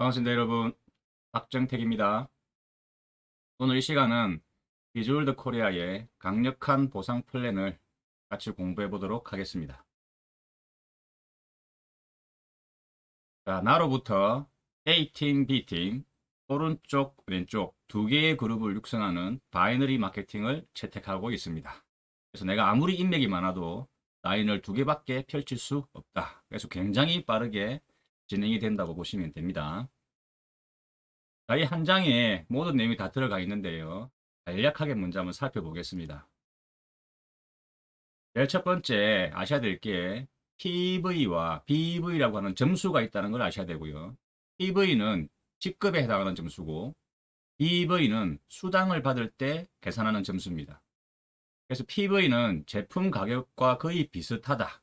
반갑습니다, 여러분. 박정택입니다. 오늘 이 시간은 비주얼드 코리아의 강력한 보상 플랜을 같이 공부해 보도록 하겠습니다. 자, 나로부터 A팀, B팀, 오른쪽, 왼쪽 두 개의 그룹을 육성하는 바이너리 마케팅을 채택하고 있습니다. 그래서 내가 아무리 인맥이 많아도 라인을 두 개밖에 펼칠 수 없다. 그래서 굉장히 빠르게 진행이 된다고 보시면 됩니다. 자, 이 한 장에 모든 내용이 다 들어가 있는데요. 간략하게 먼저 한번 살펴보겠습니다. 제일 첫 번째 아셔야 될 게 PV와 BV라고 하는 점수가 있다는 걸 아셔야 되고요. PV는 직급에 해당하는 점수고 BV는 수당을 받을 때 계산하는 점수입니다. 그래서 PV는 제품 가격과 거의 비슷하다.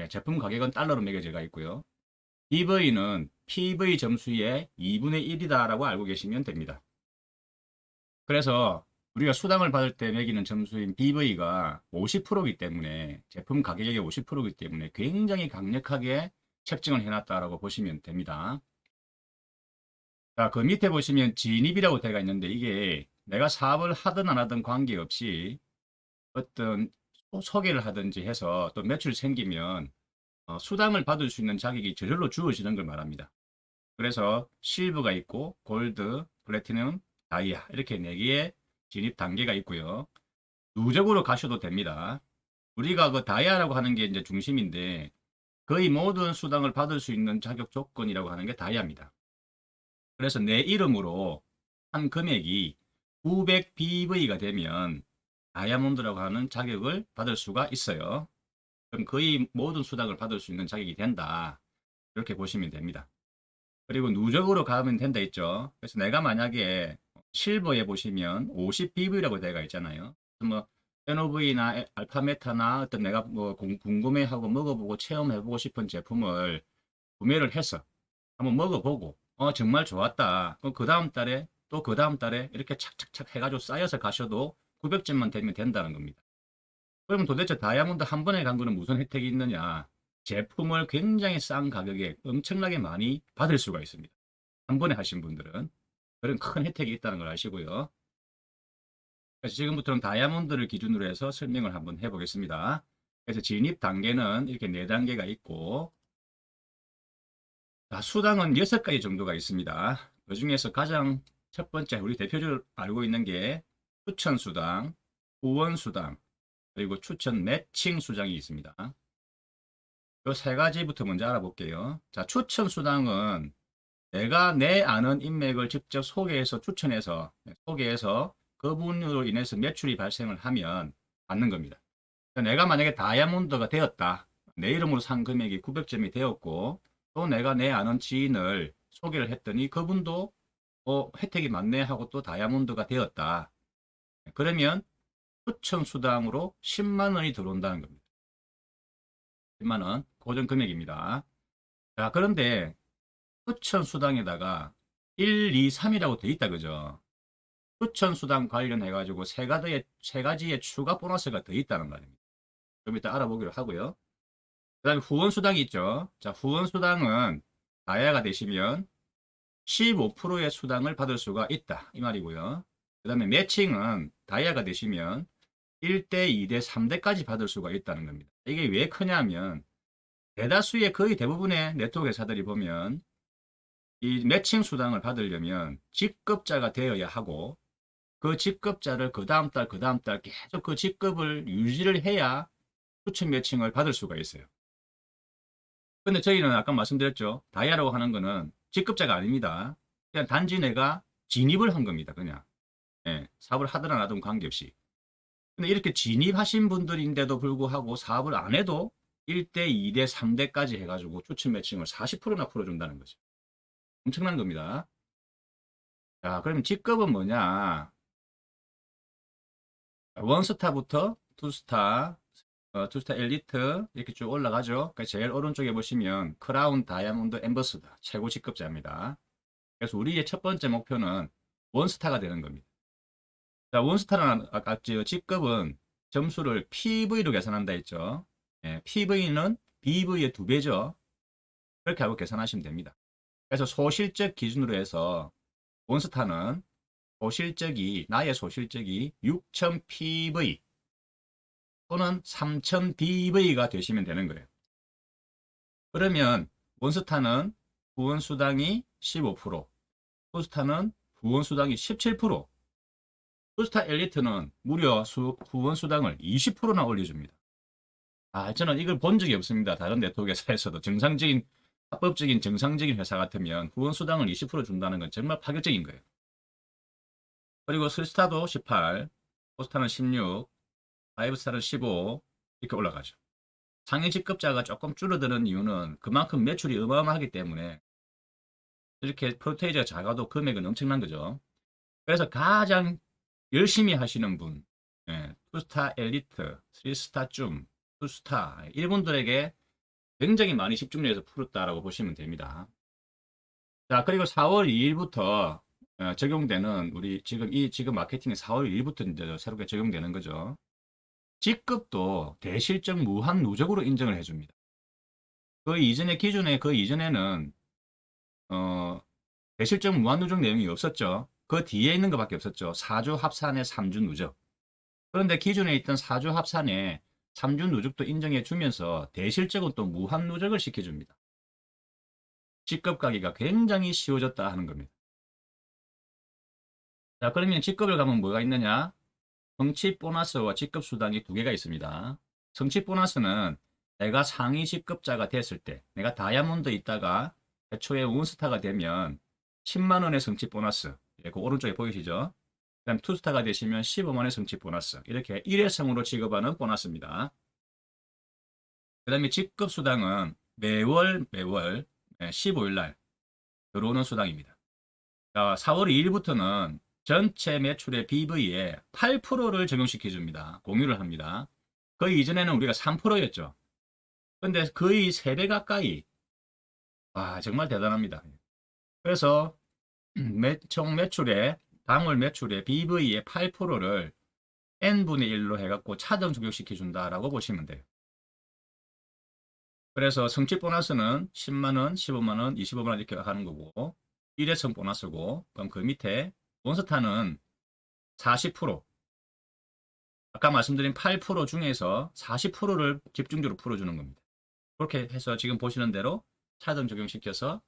제품 가격은 달러로 매겨져 있고요. BV는 PV 점수의 2분의 1이다 라고 알고 계시면 됩니다. 그래서 우리가 수당을 받을 때 매기는 점수인 BV가 50%이기 때문에 제품 가격의 50%이기 때문에 굉장히 강력하게 책정을 해놨다라고 보시면 됩니다. 자, 그 밑에 보시면 진입이라고 되어 있는데 이게 내가 사업을 하든 안 하든 관계없이 어떤 소개를 하든지 해서 또 매출 생기면 수당을 받을 수 있는 자격이 저절로 주어지는 걸 말합니다. 그래서 실버가 있고 골드, 플래티넘, 다이아 이렇게 4개의 진입 단계가 있고요. 누적으로 가셔도 됩니다. 우리가 그 다이아라고 하는 게 이제 중심인데 거의 모든 수당을 받을 수 있는 자격 조건이라고 하는 게 다이아입니다. 그래서 내 이름으로 한 금액이 900BV가 되면 다이아몬드라고 하는 자격을 받을 수가 있어요. 그럼 거의 모든 수당을 받을 수 있는 자격이 된다. 이렇게 보시면 됩니다. 그리고 누적으로 가면 된다 했죠. 그래서 내가 만약에 실버에 보시면 50BV라고 되어 있잖아요. 뭐 NOV나 알파메타나 어떤 내가 뭐 궁금해하고 먹어보고 체험해보고 싶은 제품을 구매를 해서 한번 먹어보고 정말 좋았다. 그럼 그 다음 달에 또 그 다음 달에 이렇게 착착착 해가지고 쌓여서 가셔도 900점만 되면 된다는 겁니다. 그러면 도대체 다이아몬드 한 번에 간 거는 무슨 혜택이 있느냐? 제품을 굉장히 싼 가격에 엄청나게 많이 받을 수가 있습니다. 한 번에 하신 분들은 그런 큰 혜택이 있다는 걸 아시고요. 그래서 지금부터는 다이아몬드를 기준으로 해서 설명을 한번 해보겠습니다. 그래서 진입 단계는 이렇게 4단계가 있고 수당은 6가지 정도가 있습니다. 그 중에서 가장 첫 번째 우리 대표적으로 알고 있는 게 추천 수당, 후원 수당, 그리고 추천 매칭 수당이 있습니다. 이 3가지부터 먼저 알아볼게요. 자, 추천 수당은 내가 내 아는 인맥을 직접 소개해서 그분으로 인해서 매출이 발생을 하면 받는 겁니다. 내가 만약에 다이아몬드가 되었다. 내 이름으로 산 금액이 900점이 되었고 또 내가 내 아는 지인을 소개를 했더니 그분도 혜택이 많네 하고 또 다이아몬드가 되었다. 그러면 추천 수당으로 10만 원이 들어온다는 겁니다. 10만 원 고정 금액입니다. 자, 그런데 추천 수당에다가 1, 2, 3이라고 돼 있다 그죠? 추천 수당 관련해 가지고 세 가지의 추가 보너스가 더 있다는 말입니다. 좀 이따 알아보기로 하고요. 그다음에 후원 수당이 있죠. 자, 후원 수당은 다이아가 되시면 15%의 수당을 받을 수가 있다 이 말이고요. 그다음에 매칭은 다이아가 되시면 1대, 2대, 3대까지 받을 수가 있다는 겁니다. 이게 왜 크냐면 대다수의 거의 대부분의 네트워크 회사들이 보면 이 매칭 수당을 받으려면 직급자가 되어야 하고 그 직급자를 그 다음 달, 그 다음 달 계속 그 직급을 유지를 해야 추천 매칭을 받을 수가 있어요. 근데 저희는 아까 말씀드렸죠. 다이아라고 하는 거는 직급자가 아닙니다. 그냥 단지 내가 진입을 한 겁니다. 그냥. 사업을 하든 안 하든 관계없이. 근데 이렇게 진입하신 분들인데도 불구하고 사업을 안 해도 1대, 2대, 3대까지 해가지고 추천 매칭을 40%나 풀어준다는 거죠. 엄청난 겁니다. 자, 그러면 직급은 뭐냐? 원스타부터 투스타, 투스타 엘리트 이렇게 쭉 올라가죠. 그러니까 제일 오른쪽에 보시면 크라운 다이아몬드 엠버스더 최고 직급자입니다. 그래서 우리의 첫 번째 목표는 원스타가 되는 겁니다. 자, 원스타는 아까 직급은 점수를 PV로 계산한다 했죠. PV는 BV의 2배죠. 그렇게 하고 계산하시면 됩니다. 그래서 소실적 기준으로 해서 몬스타는 나의 소실적이 6000 PV 또는 3000 DV가 되시면 되는 거예요. 그러면 몬스타는 후원수당이 15%, 투스타는 후원수당이 17%, 투스타 엘리트는 무려 후원수당을 20%나 올려줍니다. 저는 이걸 본 적이 없습니다. 다른 네트워크 회사에서도 합법적인 정상적인 회사 같으면 후원수당을 20% 준다는 건 정말 파격적인 거예요. 그리고 스타도 18, 포스타는 16, 파이브스타는 15 이렇게 올라가죠. 상위 직급자가 조금 줄어드는 이유는 그만큼 매출이 어마어마하기 때문에 이렇게 프로테이지가 작아도 금액은 엄청난 거죠. 그래서 가장 열심히 하시는 분, 투스타 엘리트, 3스타 쯤, 투스타 이분들에게 굉장히 많이 집중을 해서 풀었다라고 보시면 됩니다. 자, 그리고 4월 2일부터 적용되는 우리 지금 마케팅이 4월 2일부터 이제 새롭게 적용되는 거죠. 직급도 대실적 무한 누적으로 인정을 해줍니다. 그 이전에는 대실적 무한 누적 내용이 없었죠. 그 뒤에 있는 것밖에 없었죠. 4주 합산의 3주 누적. 그런데 기존에 있던 4주 합산에 3주 누적도 인정해 주면서 대실적은 또 무한 누적을 시켜줍니다. 직급 가기가 굉장히 쉬워졌다 하는 겁니다. 자, 그러면 직급을 가면 뭐가 있느냐? 성취 보너스와 직급 수당이 두 개가 있습니다. 성취 보너스는 내가 상위 직급자가 됐을 때, 내가 다이아몬드 있다가 애초에 원스타가 되면 10만 원의 성취 보너스, 그 오른쪽에 보이시죠? 그 다음 투스타가 되시면 15만 원의 성취 보너스, 이렇게 일회성으로 지급하는 보너스입니다. 그 다음에 직급 수당은 매월 15일 날 들어오는 수당입니다. 자, 4월 2일부터는 전체 매출의 BV에 8%를 적용시켜 줍니다. 공유를 합니다. 그 이전에는 우리가 3%였죠. 근데 거의 3배 가까이. 정말 대단합니다. 그래서 총 매출의 당월 매출의 BV의 8%를 n분의 1로 해갖고 차등 적용시켜 준다라고 보시면 돼요. 그래서 성취 보너스는 10만원, 15만원, 25만원 이렇게 하는 거고, 일회성 보너스고, 그럼 그 밑에 몬스타는 40%, 아까 말씀드린 8% 중에서 40%를 집중적으로 풀어주는 겁니다. 그렇게 해서 지금 보시는 대로 차등 적용시켜서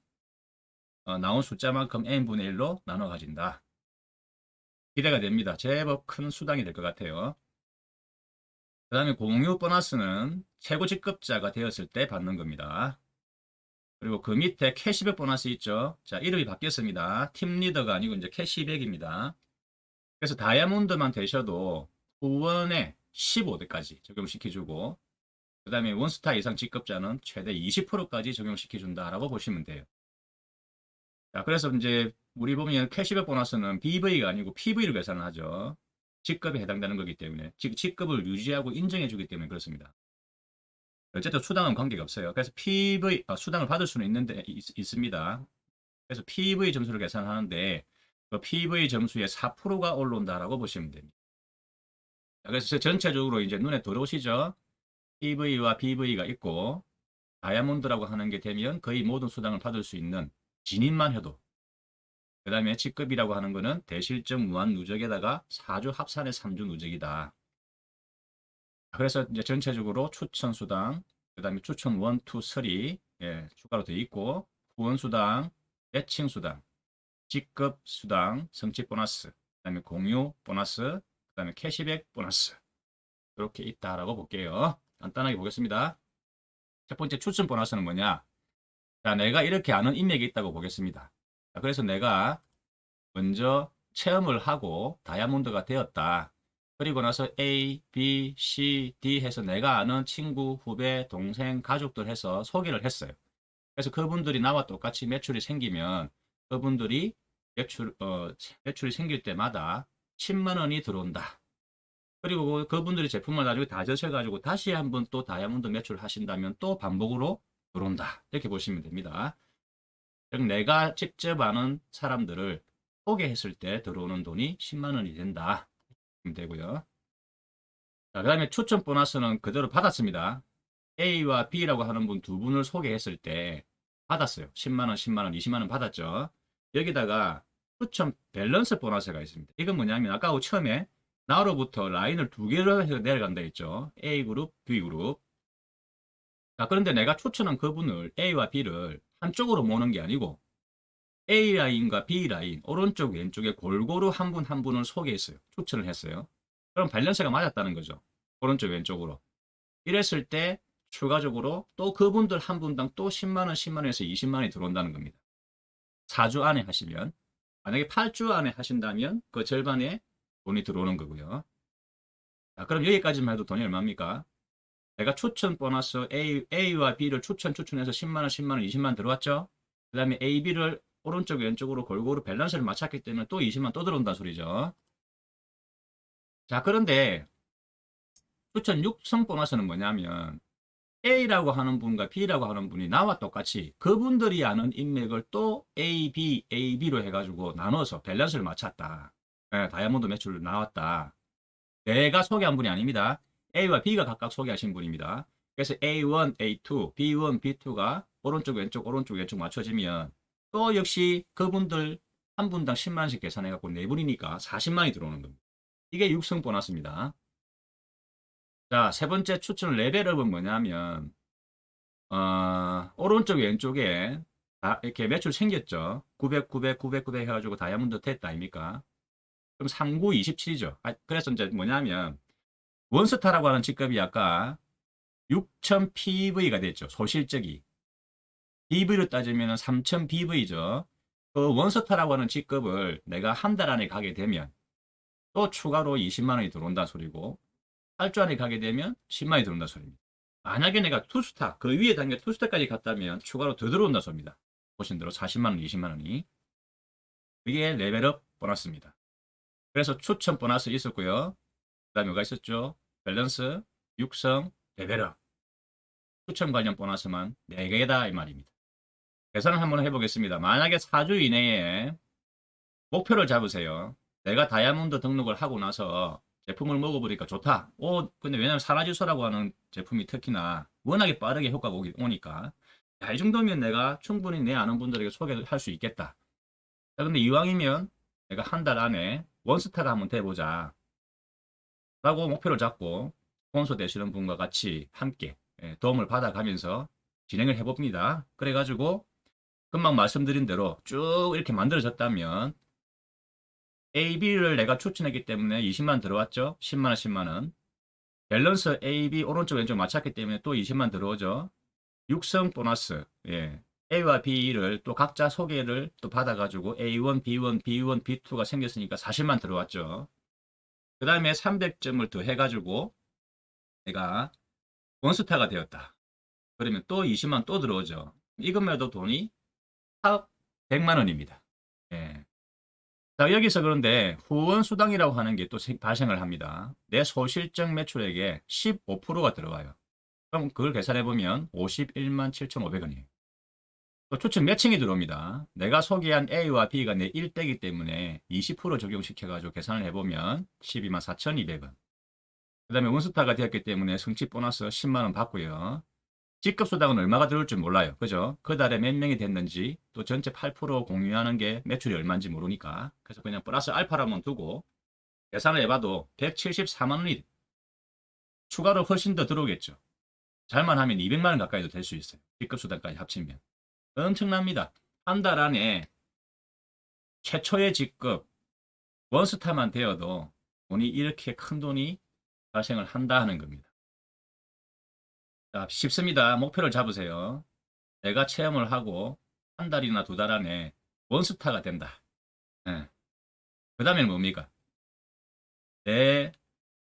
나온 숫자만큼 n분의 1로 나눠 가진다. 기대가 됩니다. 제법 큰 수당이 될 것 같아요. 그 다음에 공유 보너스는 최고 직급자가 되었을 때 받는 겁니다. 그리고 그 밑에 캐시백 보너스 있죠. 자, 이름이 바뀌었습니다. 팀 리더가 아니고 이제 캐시백입니다. 그래서 다이아몬드만 되셔도 후원에 15대까지 적용시켜주고, 그 다음에 원스타 이상 직급자는 최대 20%까지 적용시켜준다라고 보시면 돼요. 자, 그래서 이제 우리 보면 캐시백 보너스는 BV가 아니고 PV로 계산을 하죠. 직급에 해당되는 거기 때문에, 직급을 유지하고 인정해주기 때문에 그렇습니다. 어쨌든 수당은 관계가 없어요. 그래서 수당을 받을 수는 있습니다. 그래서 PV 점수를 계산하는데 그 PV 점수의 4%가 올라온다라고 보시면 됩니다. 그래서 전체적으로 이제 눈에 들어오시죠? PV와 BV가 있고 다이아몬드라고 하는 게 되면 거의 모든 수당을 받을 수 있는 진입만 해도, 그 다음에 직급이라고 하는 거는 대실적 무한 누적에다가 4주 합산의 3주 누적이다. 그래서 이제 전체적으로 추천 수당, 그 다음에 추천 1, 2, 3 추가로 되어 있고, 후원 수당, 매칭 수당, 직급 수당, 성취 보너스, 그 다음에 공유 보너스, 그 다음에 캐시백 보너스, 이렇게 있다라고 볼게요. 간단하게 보겠습니다. 첫 번째 추천 보너스는 뭐냐? 자, 내가 이렇게 아는 인맥이 있다고 보겠습니다. 자, 그래서 내가 먼저 체험을 하고 다이아몬드가 되었다. 그리고 나서 A, B, C, D 해서 내가 아는 친구, 후배, 동생, 가족들 해서 소개를 했어요. 그래서 그분들이 나와 똑같이 매출이 생기면 그분들이 매출이 생길 때마다 10만 원이 들어온다. 그리고 그분들이 제품을 나중에 다 드셔가지고 다시 한번 또 다이아몬드 매출을 하신다면 또 반복으로 들어온다. 이렇게 보시면 됩니다. 즉 내가 직접 아는 사람들을 소개했을 때 들어오는 돈이 10만 원이 된다. 되고요. 자, 그 다음에 추천 보너스는 그대로 받았습니다. A와 B라고 하는 분 두 분을 소개했을 때 받았어요. 10만원, 10만원, 20만원 받았죠. 여기다가 추천 밸런스 보너스가 있습니다. 이건 뭐냐면 아까 처음에 나로부터 라인을 두 개로 해서 내려간다 했죠. A그룹, B그룹. 자, 그런데 내가 추천한 그분을 A와 B를 한쪽으로 모는 게 아니고 A 라인과 B 라인 오른쪽 왼쪽에 골고루 한 분 한 분을 소개했어요. 추천을 했어요. 그럼 밸런스가 맞았다는 거죠. 오른쪽 왼쪽으로. 이랬을 때 추가적으로 또 그분들 한 분당 또 10만원, 10만원에서 20만원이 들어온다는 겁니다. 4주 안에 하시면. 만약에 8주 안에 하신다면 그 절반의 돈이 들어오는 거고요. 자, 그럼 여기까지만 해도 돈이 얼마입니까? 내가 추천 보너스 A와 B를 추천해서 10만원, 10만원, 20만원 들어왔죠? 그 다음에 A, B를 오른쪽 왼쪽으로 골고루 밸런스를 맞췄기 때문에 또 20만 또 들어온다 소리죠. 자, 그런데 추천 육성 보너스는 뭐냐면 A라고 하는 분과 B라고 하는 분이 나와 똑같이 그분들이 아는 인맥을 또 A, B, A, B로 해가지고 나눠서 밸런스를 맞췄다. 예, 다이아몬드 매출 나왔다. 내가 소개한 분이 아닙니다. A와 B가 각각 소개하신 분입니다. 그래서 A1, A2, B1, B2가 오른쪽 왼쪽 맞춰지면 또 역시 그분들 한 분당 10만원씩 계산해갖고 네 분이니까 40만원이 들어오는 겁니다. 이게 육성 보너스입니다. 자, 세 번째 추천 레벨업은 뭐냐면 오른쪽 왼쪽에 이렇게 매출 생겼죠. 900, 900, 900, 900 해가지고 다이아몬드 됐다 아닙니까? 그럼 39, 27이죠. 그래서 이제 뭐냐면 원스타라고 하는 직급이 아까 6000 PV가 됐죠. 소실적이. PV로 따지면 3000 PV죠. 그 원스타라고 하는 직급을 내가 한 달 안에 가게 되면 또 추가로 20만원이 들어온다 소리고 8주 안에 가게 되면 10만원이 들어온다 소리입니다. 만약에 내가 투스타, 그 위에 단계 투스타까지 갔다면 추가로 더 들어온다 소리입니다. 보신 대로 40만원, 20만원이. 이게 레벨업 보너스입니다. 그래서 추천 보너스 있었고요. 그 다음에 뭐가 있었죠? 밸런스, 육성, 레벨업. 추천 관련 보너스만 4개다 이 말입니다. 계산을 한번 해보겠습니다. 만약에 4주 이내에 목표를 잡으세요. 내가 다이아몬드 등록을 하고 나서 제품을 먹어보니까 좋다. 근데 왜냐면 사라지소라고 하는 제품이 특히나 워낙에 빠르게 효과가 오니까 야, 이 정도면 내가 충분히 내 아는 분들에게 소개를 할 수 있겠다. 자, 근데 이왕이면 내가 한 달 안에 원스타가 한번 돼보자 라고 목표를 잡고 스폰서 되시는 분과 같이 함께 도움을 받아가면서 진행을 해봅니다. 그래가지고 금방 말씀드린 대로 쭉 이렇게 만들어졌다면 A, B를 내가 추천했기 때문에 20만 들어왔죠. 10만원, 10만원. 밸런스 A, B 오른쪽 왼쪽 맞췄기 때문에 또 20만 들어오죠. 육성 보너스. 예. A와 B를 또 각자 소개를 또 받아가지고 A1, B1, B1, B2가 생겼으니까 40만 들어왔죠. 그 다음에 300점을 더 해가지고 내가 원스타가 되었다. 그러면 또 20만 또 들어오죠. 이것만도 돈이 100만 원입니다. 예. 자, 여기서 그런데 후원 수당이라고 하는 게 또 발생을 합니다. 내 소실적 매출액에 15%가 들어가요. 그럼 그걸 계산해 보면 51만 7,500원이에요. 또 추천 매칭이 들어옵니다. 내가 소개한 A와 B가 내 1대이기 때문에 20% 적용시켜가지고 계산을 해보면 12만 4,200원. 그 다음에 원스타가 되었기 때문에 성취 보너스 10만원 받고요. 직급 수당은 얼마가 들어올 줄 몰라요. 그죠? 그 달에 몇 명이 됐는지 또 전체 8% 공유하는 게 매출이 얼마인지 모르니까 그래서 그냥 플러스 알파라만 두고 계산을 해봐도 174만 원이 추가로 훨씬 더 들어오겠죠. 잘만 하면 200만 원 가까이도 될 수 있어요. 직급 수당까지 합치면. 엄청납니다. 한 달 안에 최초의 직급 원스타만 되어도 돈이 이렇게 큰 돈이 발생을 한다 하는 겁니다. 자, 쉽습니다. 목표를 잡으세요. 내가 체험을 하고 한 달이나 두 달 안에 원스타가 된다. 예. 그 다음에는 뭡니까?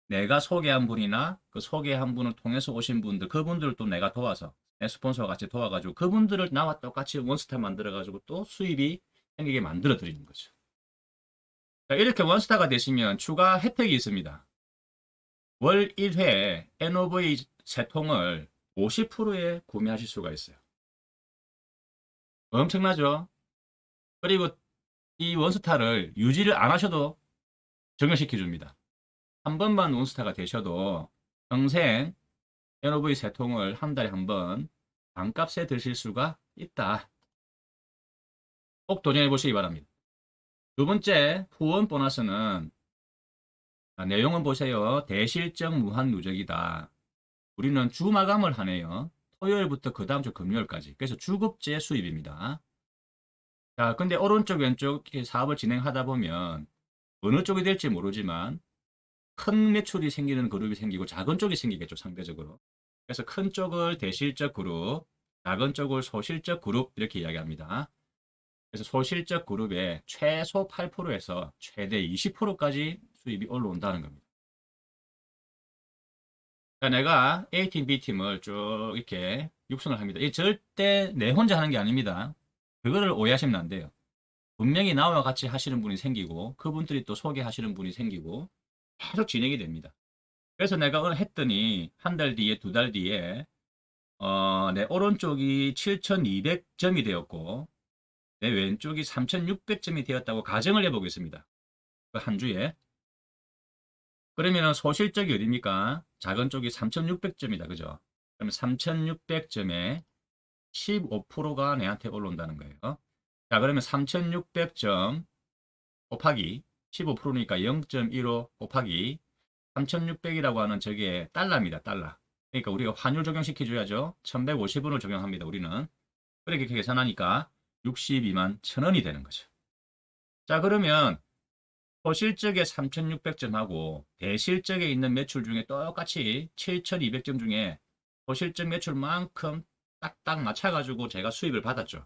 내가 소개한 분이나 그 소개한 분을 통해서 오신 분들, 그분들을 또 내가 도와서, 내 스폰서와 같이 도와가지고 그분들을 나와 똑같이 원스타 만들어가지고 또 수입이 생기게 만들어 드리는 거죠. 자, 이렇게 원스타가 되시면 추가 혜택이 있습니다. 월 1회 NOV 3통을 50%에 구매하실 수가 있어요. 엄청나죠? 그리고 이 원스타를 유지를 안 하셔도 적용시켜 줍니다. 한 번만 원스타가 되셔도 평생 NOV 3통을 한 달에 한 번 반값에 드실 수가 있다. 꼭 도전해 보시기 바랍니다. 두 번째 후원 보너스는 내용은 보세요. 대실적 무한 누적이다. 우리는 주 마감을 하네요. 토요일부터 그 다음 주 금요일까지. 그래서 주급제 수입입니다. 자, 근데 오른쪽 왼쪽 이렇게 사업을 진행하다 보면 어느 쪽이 될지 모르지만 큰 매출이 생기는 그룹이 생기고 작은 쪽이 생기겠죠, 상대적으로. 그래서 큰 쪽을 대실적 그룹, 작은 쪽을 소실적 그룹 이렇게 이야기합니다. 그래서 소실적 그룹의 최소 8%에서 최대 20%까지 수입이 올라온다는 겁니다. 그러니까 내가 A팀, B팀을 쭉 이렇게 육성을 합니다. 이 절대 내 혼자 하는 게 아닙니다. 그거를 오해하시면 안 돼요. 분명히 나와 같이 하시는 분이 생기고 그분들이 또 소개하시는 분이 생기고 계속 진행이 됩니다. 그래서 내가 했더니 한 달 뒤에, 두 달 뒤에 내 오른쪽이 7,200점이 되었고 내 왼쪽이 3,600점이 되었다고 가정을 해보겠습니다. 그 한 주에. 그러면 소실적이 어딥니까? 작은 쪽이 3,600점이다. 그죠? 그러면 3,600점에 15%가 내한테 올라온다는 거예요. 자, 그러면 3,600점 곱하기 15%니까 0.15 곱하기 3,600이라고 하는 저게 달러입니다. 달러. 그러니까 우리가 환율 적용시켜줘야죠. 1,150원을 적용합니다. 우리는. 그렇게 계산하니까 62만 1,000원이 되는 거죠. 자, 그러면 소실적의 3,600점하고 대실적에 있는 매출 중에 똑같이 7,200점 중에 소실적 매출만큼 딱딱 맞춰가지고 제가 수입을 받았죠.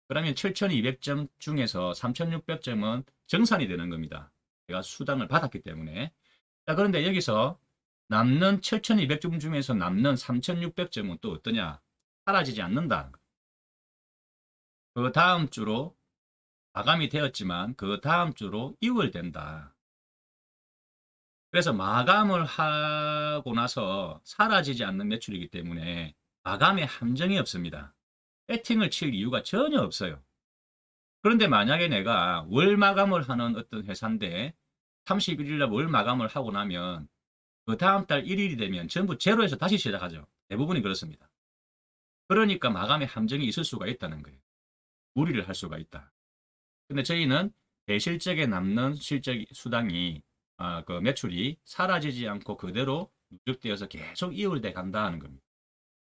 그러면 7,200점 중에서 3,600점은 정산이 되는 겁니다. 제가 수당을 받았기 때문에. 자, 그런데 여기서 남는 7,200점 중에서 남는 3,600점은 또 어떠냐? 사라지지 않는다. 그 다음 주로 마감이 되었지만 그 다음 주로 이월된다. 그래서 마감을 하고 나서 사라지지 않는 매출이기 때문에 마감에 함정이 없습니다. 배팅을 칠 이유가 전혀 없어요. 그런데 만약에 내가 월 마감을 하는 어떤 회사인데 31일 날 월 마감을 하고 나면 그 다음 달 1일이 되면 전부 제로에서 다시 시작하죠. 대부분이 그렇습니다. 그러니까 마감에 함정이 있을 수가 있다는 거예요. 무리를 할 수가 있다. 근데 저희는 대실적에 남는 실적 수당이 그 매출이 사라지지 않고 그대로 누적되어서 계속 이월돼 간다 하는 겁니다.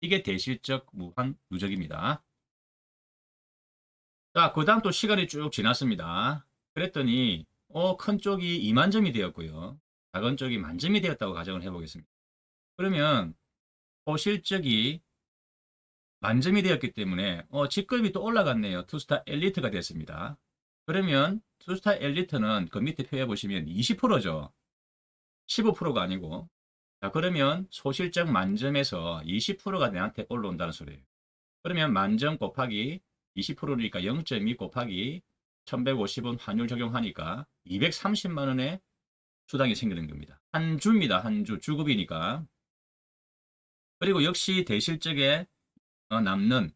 이게 대실적 무한 누적입니다. 자, 그 다음 또 시간이 쭉 지났습니다. 그랬더니 큰 쪽이 2만 점이 되었고요. 작은 쪽이 만점이 되었다고 가정을 해보겠습니다. 그러면 실적이 만점이 되었기 때문에 직급이 또 올라갔네요. 투스타 엘리트가 됐습니다. 그러면 투스타 엘리트는 그 밑에 표에 보시면 20%죠. 15%가 아니고. 자, 그러면 소실적 만점에서 20%가 내한테 올라온다는 소리예요. 그러면 만점 곱하기 20%니까 0.2 곱하기 1,150원 환율 적용하니까 230만 원의 수당이 생기는 겁니다. 한 주입니다. 한 주. 주급이니까. 그리고 역시 대실적에 남는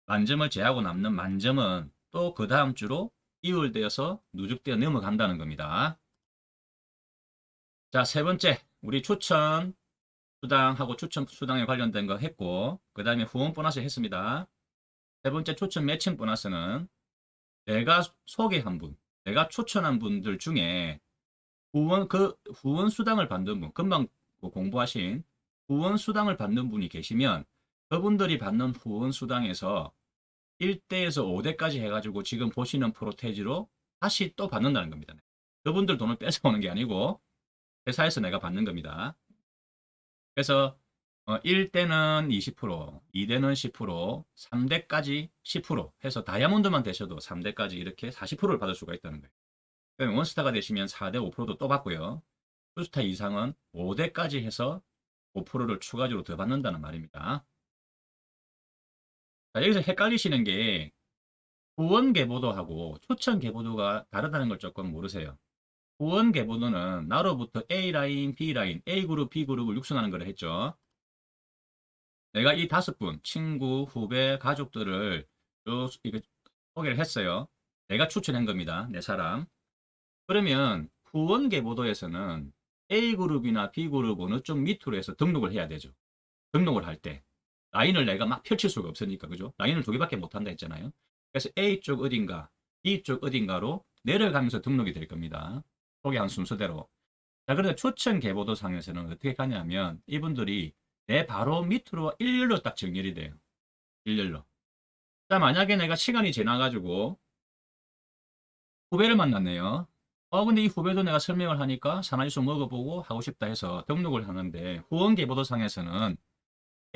만점을 제하고 남는 만점은 또 그 다음 주로 이월되어서 누적되어 넘어간다는 겁니다. 자, 세 번째. 우리 추천 수당하고 추천 수당에 관련된 거 했고 그 다음에 후원 보너스 했습니다. 세 번째 추천 매칭 보너스는 내가 소개한 분, 내가 추천한 분들 중에 후원 수당을 받는 분, 금방 공부하신 후원 수당을 받는 분이 계시면 그분들이 받는 후원 수당에서 1대에서 5대까지 해가지고 지금 보시는 프로테이지로 다시 또 받는다는 겁니다. 그분들 돈을 뺏어오는 게 아니고 회사에서 내가 받는 겁니다. 그래서 1대는 20%, 2대는 10%, 3대까지 10% 해서 다이아몬드만 되셔도 3대까지 이렇게 40%를 받을 수가 있다는 거예요. 그러면 원스타가 되시면 4대 5%도 또 받고요. 투스타 이상은 5대까지 해서 5%를 추가적으로 더 받는다는 말입니다. 자, 여기서 헷갈리시는 게 후원 계보도하고 추천 계보도가 다르다는 걸 조금 모르세요. 후원 계보도는 나로부터 A라인, B라인, A그룹, B그룹을 육성하는 걸 했죠. 내가 이 5분, 친구, 후배, 가족들을 쭉 소개를 했어요. 내가 추천한 겁니다. 내 사람. 그러면 후원 계보도에서는 A그룹이나 B그룹 어느 쪽 밑으로 해서 등록을 해야 되죠. 등록을 할 때. 라인을 내가 막 펼칠 수가 없으니까, 그죠? 라인을 2개밖에 못 한다 했잖아요. 그래서 A쪽 어딘가, B쪽 어딘가로 내려가면서 등록이 될 겁니다. 소개한 순서대로. 자, 그런데 추천 계보도상에서는 어떻게 가냐면 이분들이 내 바로 밑으로 일렬로 딱 정렬이 돼요. 일렬로. 자, 만약에 내가 시간이 지나가지고 후배를 만났네요. 근데 이 후배도 내가 설명을 하니까 사나이수 먹어보고 하고 싶다 해서 등록을 하는데 후원 계보도상에서는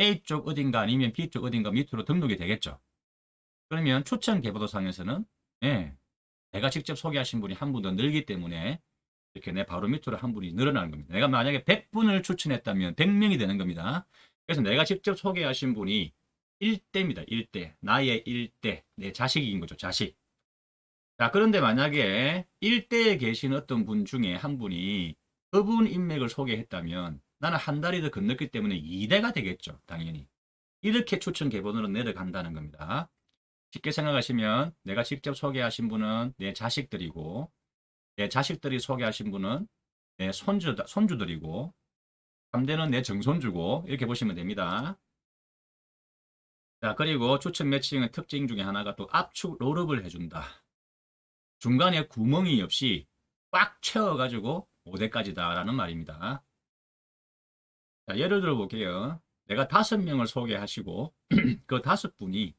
A쪽 어딘가 아니면 B쪽 어딘가 밑으로 등록이 되겠죠. 그러면 추천 계보도상에서는 예, 내가 직접 소개하신 분이 한 분 더 늘기 때문에 이렇게 내 바로 밑으로 한 분이 늘어나는 겁니다. 내가 만약에 100분을 추천했다면 100명이 되는 겁니다. 그래서 내가 직접 소개하신 분이 1대입니다. 1대. 나의 1대. 내 자식인 거죠. 자식. 자, 그런데 만약에 1대에 계신 어떤 분 중에 한 분이 그분 인맥을 소개했다면 나는 한 달이 더 건넜기 때문에 2대가 되겠죠. 당연히. 이렇게 추천 계보도는 내려간다는 겁니다. 쉽게 생각하시면 내가 직접 소개하신 분은 내 자식들이고 내 자식들이 소개하신 분은 내 손주들이고 3대는 내 정손주고 이렇게 보시면 됩니다. 자, 그리고 추천 매칭의 특징 중에 하나가 또 압축 롤업을 해준다. 중간에 구멍이 없이 꽉 채워가지고 5대까지다 라는 말입니다. 자, 예를 들어 볼게요. 내가 5명을 소개하시고 그 5분이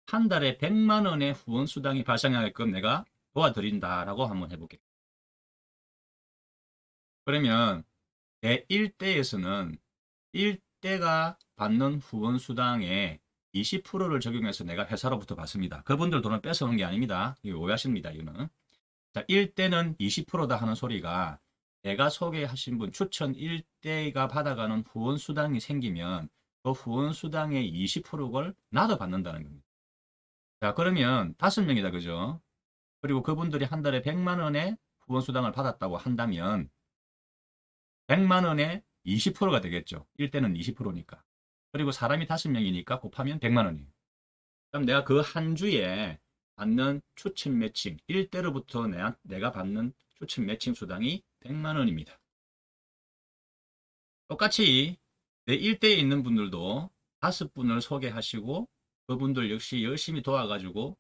한 달에 100만 원의 후원 수당이 발생하게끔 내가 도와드린다라고 한번 해볼게요. 그러면 내 1대에서는 1대가 받는 후원 수당의 20%를 적용해서 내가 회사로부터 받습니다. 그분들 돈을 뺏어오는 게 아닙니다. 이거 오해하십니다. 이거는. 자, 1대는 20%다 하는 소리가 내가 소개하신 분 추천 1대가 받아가는 후원 수당이 생기면 그 후원 수당의 20%를 나도 받는다는 겁니다. 자, 그러면 5명이다. 그죠? 그리고 그분들이 한 달에 100만 원의 후원 수당을 받았다고 한다면 100만 원에 20%가 되겠죠. 1대는 20%니까. 그리고 사람이 5명이니까 곱하면 100만 원이에요. 그럼 내가 그 한 주에 받는 추천 매칭, 1대로부터 내가 받는 추천 매칭 수당이 100만 원입니다. 똑같이 내 1대에 있는 분들도 5분을 소개하시고 그분들 역시 열심히 도와가지고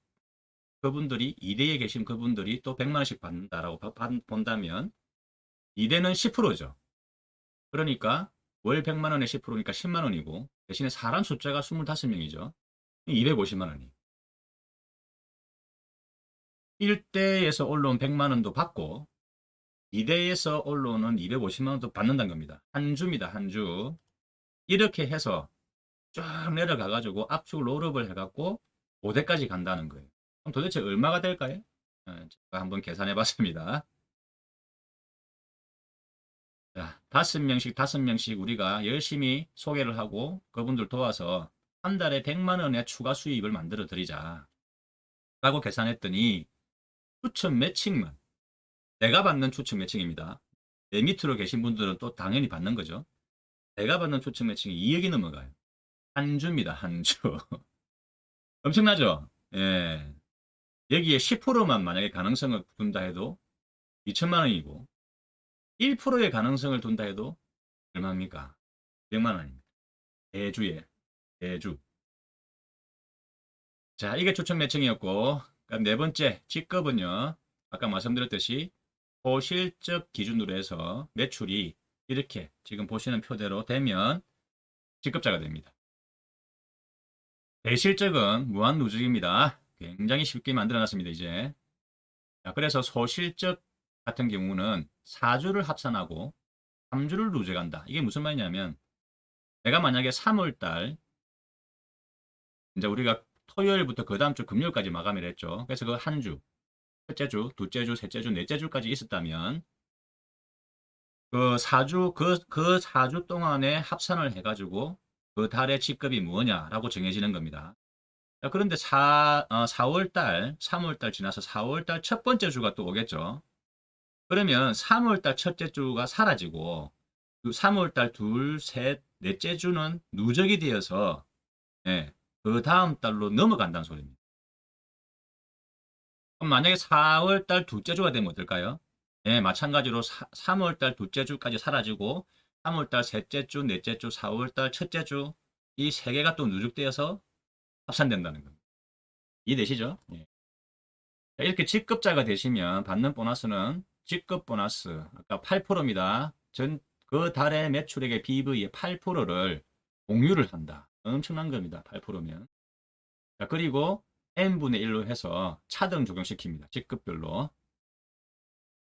그분들이 2대에 계신 그분들이 또 100만 원씩 받는다라고 본다면 2대는 10%죠. 그러니까 월 100만 원에 10%니까 10만 원이고 대신에 사람 숫자가 25명이죠. 250만 원이. 1대에서 올라온 100만 원도 받고 2대에서 올라오는 250만 원도 받는다는 겁니다. 한 주입니다. 한 주. 이렇게 해서 쭉 내려가 가지고 압축 롤업을 해갖고 5대까지 간다는 거예요. 그럼 도대체 얼마가 될까요? 제가 한번 계산해 봤습니다. 자, 5명씩 5명씩 우리가 열심히 소개를 하고 그분들 도와서 한 달에 100만 원의 추가 수입을 만들어 드리자 라고 계산했더니 추천 매칭만 내가 받는 추천 매칭입니다. 내 밑으로 계신 분들은 또 당연히 받는 거죠. 내가 받는 추천 매칭이 2억이 넘어가요. 한 주입니다. 한 주. 엄청나죠? 예. 여기에 10%만 만약에 가능성을 둔다 해도 2천만 원이고 1%의 가능성을 둔다 해도 얼마입니까? 100만 원입니다. 대주에 대주. 자, 이게 추천 매칭이었고 그럼 네 번째 직급은요. 아까 말씀드렸듯이 고실적 기준으로 해서 매출이 이렇게 지금 보시는 표대로 되면 직급자가 됩니다. 대실적은 무한누적입니다. 굉장히 쉽게 만들어놨습니다. 이제. 자, 그래서 소실적 같은 경우는 4주를 합산하고 3주를 누적한다. 이게 무슨 말이냐면 내가 만약에 3월달 이제 우리가 토요일부터 그 다음 주 금요일까지 마감을 했죠. 그래서 그 한 주, 첫째 주, 둘째 주, 셋째 주, 넷째 주까지 있었다면 그 4주, 그 4주 동안에 합산을 해가지고 그 달의 직급이 뭐냐라고 정해지는 겁니다. 자, 그런데 4월달, 3월달 지나서 4월달 첫 번째 주가 또 오겠죠. 그러면 3월달 첫째 주가 사라지고 3월달 둘, 셋, 넷째 주는 누적이 되어서 예, 그 다음 달로 넘어간다는 소리입니다. 그럼 만약에 4월달 둘째 주가 되면 어떨까요? 예, 마찬가지로 3월달 둘째 주까지 사라지고 3월달 셋째 주, 넷째 주, 4월달 첫째 주 이 세 개가 또 누적되어서 합산된다는 겁니다. 이해되시죠? 예. 자, 이렇게 직급자가 되시면 받는 보너스는 직급 보너스 아까 8%입니다. 그 달의 매출액의 BV의 8%를 공유를 한다. 엄청난 겁니다. 8%면. 자, 그리고 n분의 1로 해서 차등 적용시킵니다. 직급별로.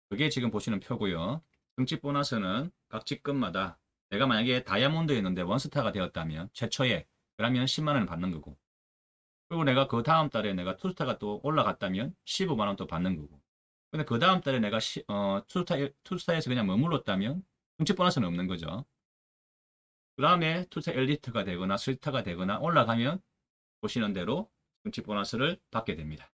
그게 지금 보시는 표고요. 등집 보너스는 각 직급마다 내가 만약에 다이아몬드였는데 원스타가 되었다면 최초에 그러면 10만 원을 받는 거고, 그리고 내가 그 다음 달에 내가 투스타가 또 올라갔다면 15만 원 또 받는 거고, 근데 그 다음 달에 내가 투스타에서 그냥 머물렀다면 등집 보너스는 없는 거죠. 그 다음에 투스타 엘리트가 되거나 스타가 되거나 올라가면 보시는 대로 등집 보너스를 받게 됩니다.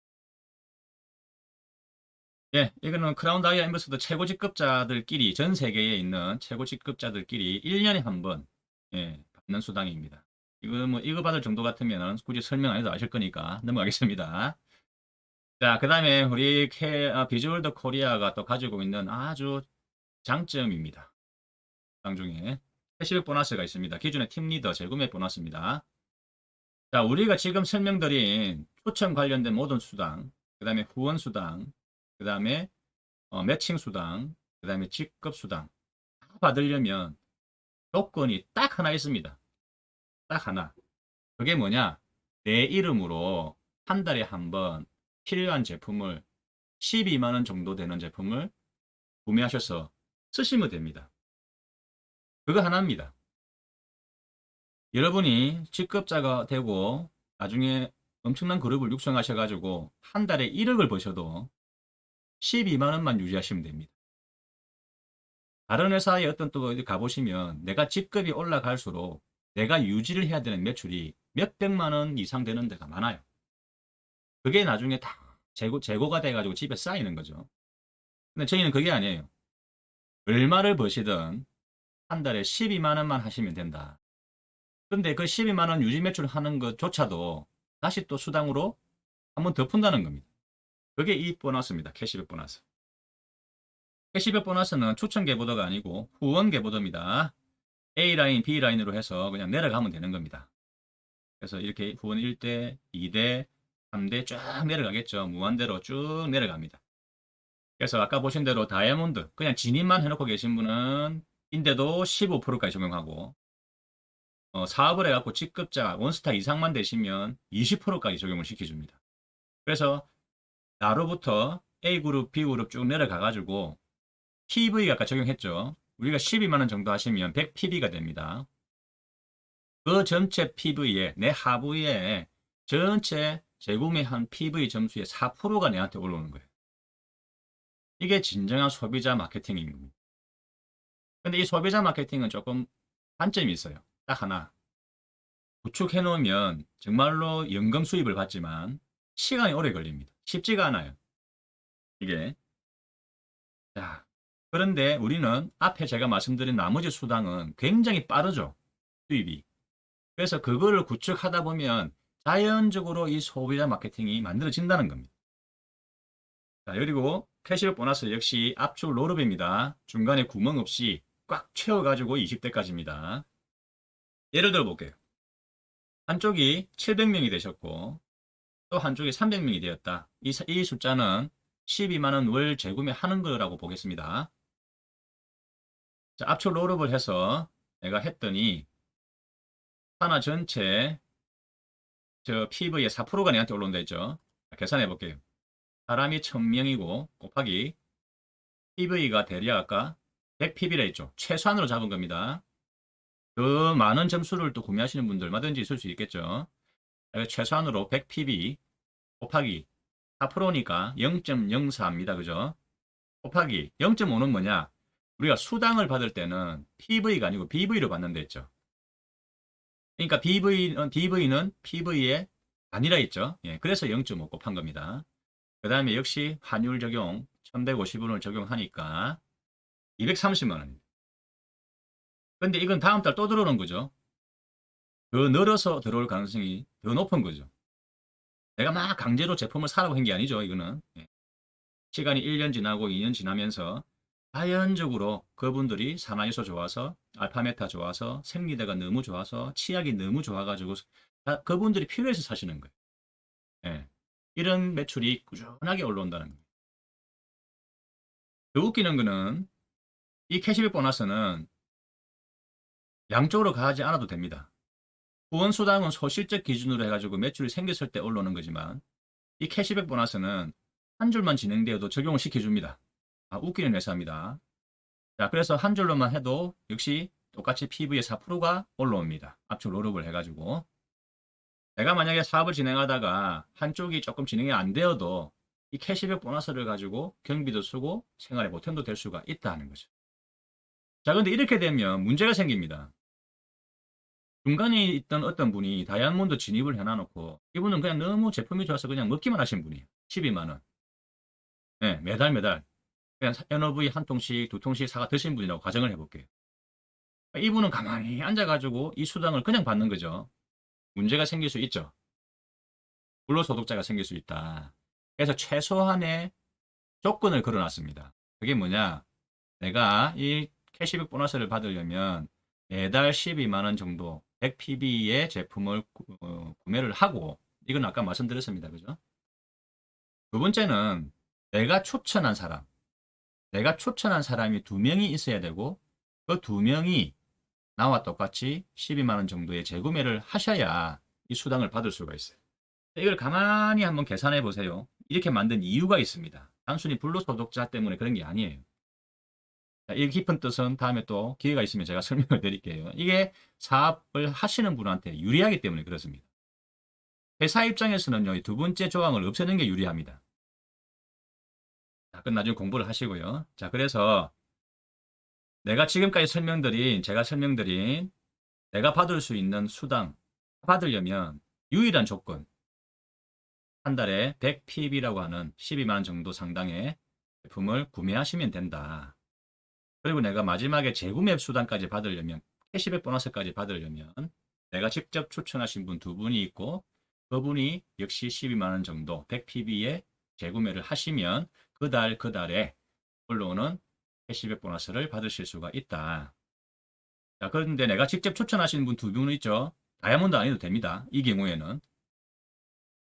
예, 이거는 크라운 다이아 엠버서더 최고 직급자들끼리, 전 세계에 있는 최고 직급자들끼리 1년에 한 번, 예, 받는 수당입니다. 이거 받을 정도 같으면 굳이 설명 안 해도 아실 거니까 넘어가겠습니다. 자, 그 다음에 우리 비주얼더 코리아가 또 가지고 있는 아주 장점입니다. 수당 중에 캐시백 보너스가 있습니다. 기존의 팀리더 재구매 보너스입니다. 자, 우리가 지금 설명드린 초청 관련된 모든 수당, 그 다음에 후원 수당, 그 다음에 매칭 수당, 그 다음에 직급 수당 다 받으려면 조건이 딱 하나 있습니다. 딱 하나. 그게 뭐냐? 내 이름으로 한 달에 한 번 필요한 제품을 12만 원 정도 되는 제품을 구매하셔서 쓰시면 됩니다. 그거 하나입니다. 여러분이 직급자가 되고 나중에 엄청난 그룹을 육성하셔가지고 한 달에 1억을 버셔도 12만 원만 유지하시면 됩니다. 다른 회사에 어떤 또 어디 가보시면 내가 직급이 올라갈수록 내가 유지를 해야 되는 매출이 몇백만 원 이상 되는 데가 많아요. 그게 나중에 다 재고가 돼가지고 집에 쌓이는 거죠. 근데 저희는 그게 아니에요. 얼마를 버시든 한 달에 12만 원만 하시면 된다. 근데 그 12만 원 유지 매출 하는 것조차도 다시 또 수당으로 한번 더 푼다는 겁니다. 그게 이 보너스입니다. 캐시백 보너스. 캐시백 보너스는 추천 계보도가 아니고 후원 계보도입니다. A라인, B라인으로 해서 그냥 내려가면 되는 겁니다. 그래서 이렇게 후원 1대, 2대, 3대 쫙 내려가겠죠. 무한대로 쭉 내려갑니다. 그래서 아까 보신 대로 다이아몬드 그냥 진입만 해놓고 계신 분은 인데도 15%까지 적용하고, 사업을 해갖고 직급자 원스타 이상만 되시면 20%까지 적용을 시켜줍니다. 그래서 나로부터 A그룹, B그룹 쭉 내려가가지고 PV 아까 적용했죠. 우리가 12만 원 정도 하시면 100PB가 됩니다. 그 전체 PV에 내 하부에 전체 재구매한 PV 점수의 4%가 내한테 올라오는 거예요. 이게 진정한 소비자 마케팅인 겁니다. 근데 이 소비자 마케팅은 조금 단점이 있어요. 딱 하나. 구축해 놓으면 정말로 연금 수입을 받지만 시간이 오래 걸립니다. 쉽지가 않아요. 이게. 자, 그런데 우리는 앞에 제가 말씀드린 나머지 수당은 굉장히 빠르죠. 수입이. 그래서 그거를 구축하다 보면 자연적으로 이 소비자 마케팅이 만들어진다는 겁니다. 자, 그리고 캐시백 보너스 역시 압축 롤업입니다. 중간에 구멍 없이 꽉 채워가지고 20대까지입니다. 예를 들어 볼게요. 한쪽이 700명이 되셨고 또 한쪽이 300명이 되었다. 이 숫자는 12만원 월 재구매하는 거라고 보겠습니다. 자, 압축 롤업을 해서 내가 했더니 하나 전체 저 PV의 4%가 내한테 올라온다 했죠. 자, 계산해 볼게요. 사람이 1000명이고 곱하기 PV가 대략 아까 100PB라 했죠. 최소한으로 잡은 겁니다. 그 많은 점수를 또 구매하시는 분들 얼마든지 있을 수 있겠죠. 최소한으로 100PB 곱하기 4%니까 0.04입니다. 그죠? 곱하기 0.5는 뭐냐? 우리가 수당을 받을 때는 PV가 아니고 BV로 받는다 했죠. 그러니까 DV는 PV에 아니라 했죠. 예, 그래서 0.5 곱한 겁니다. 그 다음에 역시 환율 적용 1150원을 적용하니까 230만 원입니다. 근데 이건 다음 달 또 들어오는 거죠. 더 늘어서 들어올 가능성이 더 높은 거죠. 내가 막 강제로 제품을 사라고 한 게 아니죠. 이거는. 예. 시간이 1년 지나고 2년 지나면서 자연적으로 그분들이 사나이소 좋아서 알파메타 좋아서 생리대가 너무 좋아서 치약이 너무 좋아가지고 그분들이 필요해서 사시는 거예요. 예. 이런 매출이 꾸준하게 올라온다는 겁니다. 더 웃기는 거는 이 캐시백 보너스는 양쪽으로 가지 않아도 됩니다. 후원수당은 소실적 기준으로 해가지고 매출이 생겼을 때 올라오는 거지만 이 캐시백 보너스는 한 줄만 진행되어도 적용을 시켜줍니다. 웃기는 회사입니다. 자, 그래서 한 줄로만 해도 역시 똑같이 PV의 4%가 올라옵니다. 압축 롤업을 해가지고. 내가 만약에 사업을 진행하다가 한쪽이 조금 진행이 안 되어도 이 캐시백 보너스를 가지고 경비도 쓰고 생활의 보탬도 될 수가 있다는 거죠. 자, 근데 이렇게 되면 문제가 생깁니다. 중간에 있던 어떤 분이 다이아몬드 진입을 해놔놓고 이분은 그냥 너무 제품이 좋아서 그냥 먹기만 하신 분이에요. 12만원. 네, 매달 그냥 NOV 한 통씩 두 통씩 사가 드신 분이라고 가정을 해볼게요. 이분은 가만히 앉아가지고 이 수당을 그냥 받는 거죠. 문제가 생길 수 있죠. 불로소득자가 생길 수 있다. 그래서 최소한의 조건을 걸어놨습니다. 그게 뭐냐? 내가 이 캐시백 보너스를 받으려면 매달 12만원 정도 100PB의 제품을 구매를 하고, 이건 아까 말씀드렸습니다. 그죠? 두 번째는 내가 초청한 사람이 두 명이 있어야 되고, 그 두 명이 나와 똑같이 12만원 정도의 재구매를 하셔야 이 수당을 받을 수가 있어요. 이걸 가만히 한번 계산해 보세요. 이렇게 만든 이유가 있습니다. 단순히 불로소득자 때문에 그런 게 아니에요. 이 깊은 뜻은 다음에 또 기회가 있으면 제가 설명을 드릴게요. 이게 사업을 하시는 분한테 유리하기 때문에 그렇습니다. 회사 입장에서는요, 두 번째 조항을 없애는 게 유리합니다. 자, 그건 나중에 공부를 하시고요. 자, 그래서 제가 설명드린 내가 받을 수 있는 수당 받으려면 유일한 조건, 한 달에 100PB라고 하는 12만원 정도 상당의 제품을 구매하시면 된다. 그리고 내가 마지막에 재구매 수당까지 받으려면, 캐시백 보너스까지 받으려면 내가 직접 추천하신 분 두 분이 있고, 그분이 역시 12만원 정도 100PB에 재구매를 하시면 그 달에 올라오는 캐시백 보너스를 받으실 수가 있다. 자, 그런데 내가 직접 추천하시는 분 두 분은 있죠. 다이아몬드 아니도 됩니다. 이 경우에는.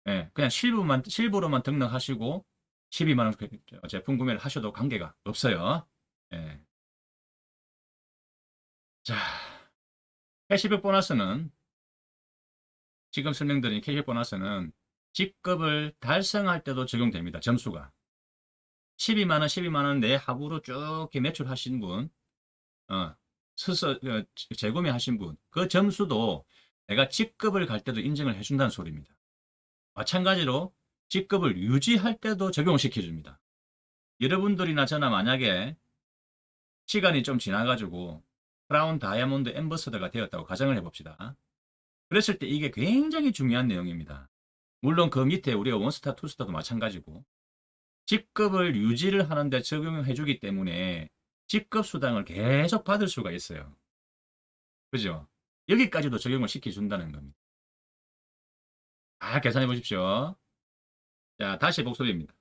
예, 그냥 실버로만 등록하시고 12만원 제품 구매를 하셔도 관계가 없어요. 예. 자, 캐시백 보너스는, 지금 설명드린 캐시백 보너스는 직급을 달성할 때도 적용됩니다. 점수가. 12만원 내 합으로 쭉 매출하신 분, 재구매하신 분, 그 점수도 내가 직급을 갈 때도 인정을 해준다는 소리입니다. 마찬가지로 직급을 유지할 때도 적용을 시켜줍니다. 여러분들이나 저나 만약에 시간이 좀 지나가지고 크라운 다이아몬드 엠버서더가 되었다고 가정을 해봅시다. 그랬을 때 이게 굉장히 중요한 내용입니다. 물론 그 밑에 우리가 원스타, 투스타도 마찬가지고 직급을 유지를 하는데 적용해 주기 때문에 직급 수당을 계속 받을 수가 있어요. 그죠? 여기까지도 적용을 시켜준다는 겁니다. 잘 계산해 보십시오. 자, 다시 복습입니다.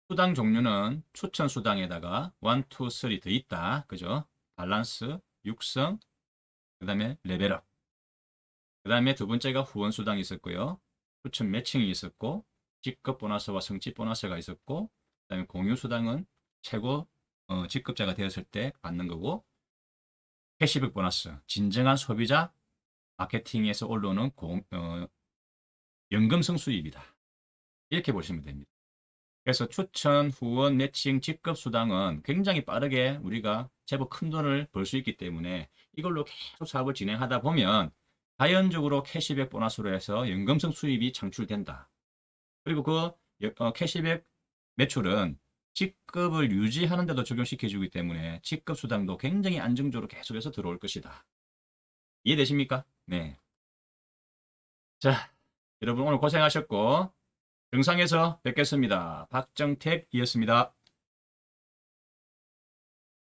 수당 종류는 추천 수당에다가 1, 2, 3 더 있다. 그죠? 밸런스, 육성, 그 다음에 레벨업. 그 다음에 두 번째가 후원 수당이 있었고요. 추천 매칭이 있었고, 직급 보너스와 성취 보너스가 있었고, 그 다음에 공유 수당은 최고 직급자가 되었을 때 받는 거고, 캐시백 보너스, 진정한 소비자 마케팅에서 올라오는 연금성 수입이다. 이렇게 보시면 됩니다. 그래서 추천, 후원, 매칭, 직급 수당은 굉장히 빠르게 우리가 제법 큰 돈을 벌 수 있기 때문에 이걸로 계속 사업을 진행하다 보면 자연적으로 캐시백 보너스로 해서 연금성 수입이 창출된다. 그리고 그 캐시백 매출은 직급을 유지하는 데도 적용시켜주기 때문에 직급 수당도 굉장히 안정적으로 계속해서 들어올 것이다. 이해되십니까? 네. 자, 여러분 오늘 고생하셨고, 영상에서 뵙겠습니다. 박정택이었습니다.